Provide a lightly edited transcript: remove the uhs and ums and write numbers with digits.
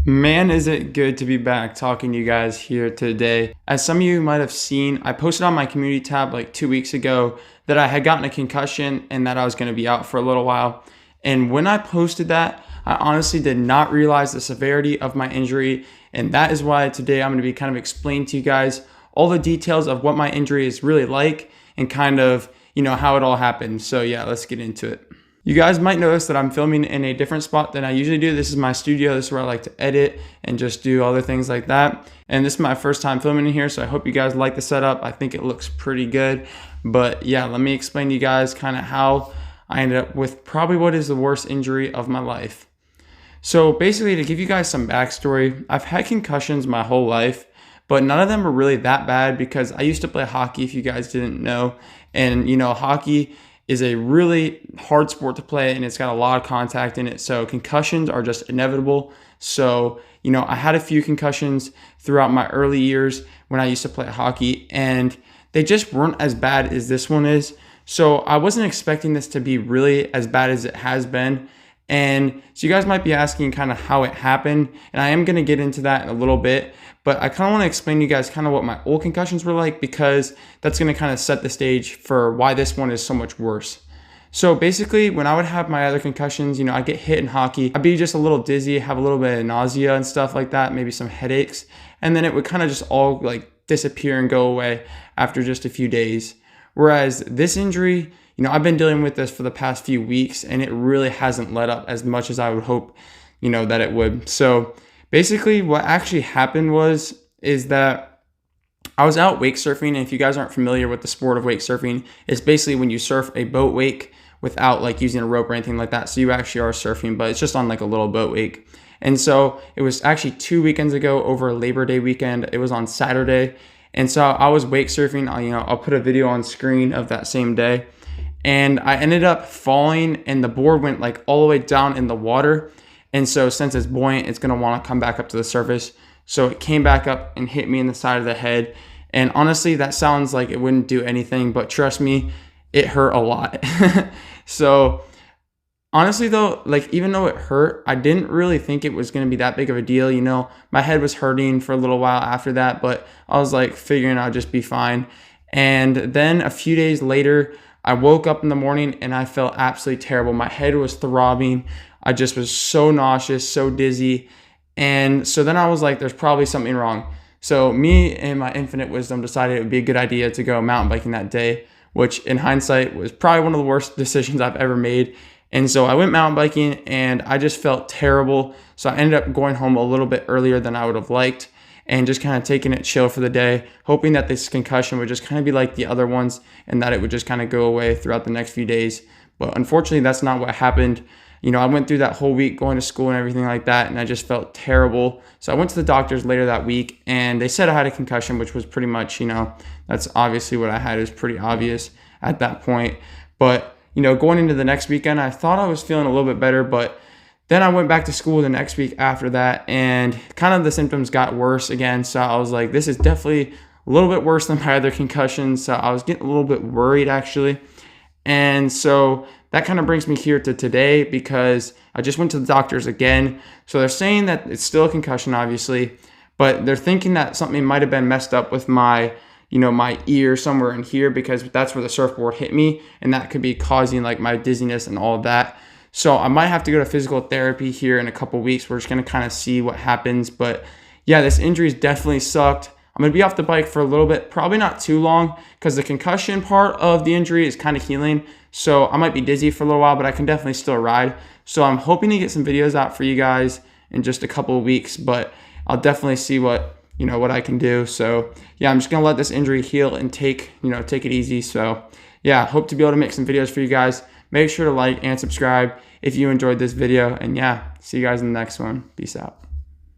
Man, is it good to be back talking to you guys here today. As some of you might have seen, I posted on my community tab like 2 weeks ago that I had gotten a concussion and that I was going to be out for a little while. And when I posted that, I honestly did not realize the severity of my injury. And that is why today I'm going to be kind of explaining to you guys all the details of what my injury is really like and kind of, how it all happened. So yeah, let's get into it. You guys might notice that I'm filming in a different spot than I usually do. This is my studio. This is where I like to edit and just do other things like that. And this is my first time filming in here, so I hope you guys like the setup. I think it looks pretty good. But yeah, let me explain to you guys kind of how I ended up with probably what is the worst injury of my life. So basically, to give you guys some backstory, I've had concussions my whole life, but none of them are really that bad because I used to play hockey, if you guys didn't know. And hockey is a really hard sport to play, and it's got a lot of contact in it. So concussions are just inevitable. So, I had a few concussions throughout my early years when I used to play hockey, and they just weren't as bad as this one is. So I wasn't expecting this to be really as bad as it has been. And so you guys might be asking kind of how it happened, and I am going to get into that in a little bit, but I kind of want to explain to you guys kind of what my old concussions were like, because that's going to kind of set the stage for why this one is so much worse. So basically, when I would have my other concussions, I'd get hit in hockey, I'd be just a little dizzy, have a little bit of nausea and stuff like that, maybe some headaches, and then it would kind of just all like disappear and go away after just a few days. Whereas this injury, I've been dealing with this for the past few weeks, and it really hasn't let up as much as I would hope, that it would. So basically what actually happened is that I was out wake surfing. And if you guys aren't familiar with the sport of wake surfing, it's basically when you surf a boat wake without like using a rope or anything like that. So you actually are surfing, but it's just on like a little boat wake. And so it was actually 2 weekends ago over Labor Day weekend. It was on Saturday. And so I was wake surfing. I'll put a video on screen of that same day. And I ended up falling, and the board went like all the way down in the water. And so since it's buoyant, it's going to want to come back up to the surface. So it came back up and hit me in the side of the head. And honestly, that sounds like it wouldn't do anything, but trust me, it hurt a lot. So honestly though, like even though it hurt, I didn't really think it was going to be that big of a deal. My head was hurting for a little while after that, but I was like figuring I'd just be fine. And then a few days later, I woke up in the morning and I felt absolutely terrible. My head was throbbing. I just was so nauseous, so dizzy. And so then I was like, there's probably something wrong. So me and my infinite wisdom decided it would be a good idea to go mountain biking that day, which in hindsight was probably one of the worst decisions I've ever made. And so I went mountain biking and I just felt terrible. So I ended up going home a little bit earlier than I would have liked, and just kind of taking it chill for the day, hoping that this concussion would just kind of be like the other ones and that it would just kind of go away throughout the next few days. But unfortunately, that's not what happened. I went through that whole week going to school and everything like that, and I just felt terrible. So I went to the doctors later that week, and they said I had a concussion, which was pretty much, that's obviously what I had. It was pretty obvious at that point. But, going into the next weekend, I thought I was feeling a little bit better, but then I went back to school the next week after that, and kind of the symptoms got worse again. So I was like, this is definitely a little bit worse than my other concussions. So I was getting a little bit worried actually. And so that kind of brings me here to today, because I just went to the doctors again. So they're saying that it's still a concussion, obviously, but they're thinking that something might have been messed up with my my ear somewhere in here, because that's where the surfboard hit me, and that could be causing like my dizziness and all of that. So I might have to go to physical therapy here in a couple weeks. We're just going to kind of see what happens. But yeah, this injury's definitely sucked. I'm going to be off the bike for a little bit, probably not too long, because the concussion part of the injury is kind of healing. So I might be dizzy for a little while, but I can definitely still ride. So I'm hoping to get some videos out for you guys in just a couple of weeks, but I'll definitely see what I can do. So yeah, I'm just going to let this injury heal and take it easy. So yeah, hope to be able to make some videos for you guys. Make sure to like and subscribe if you enjoyed this video. And yeah, see you guys in the next one. Peace out.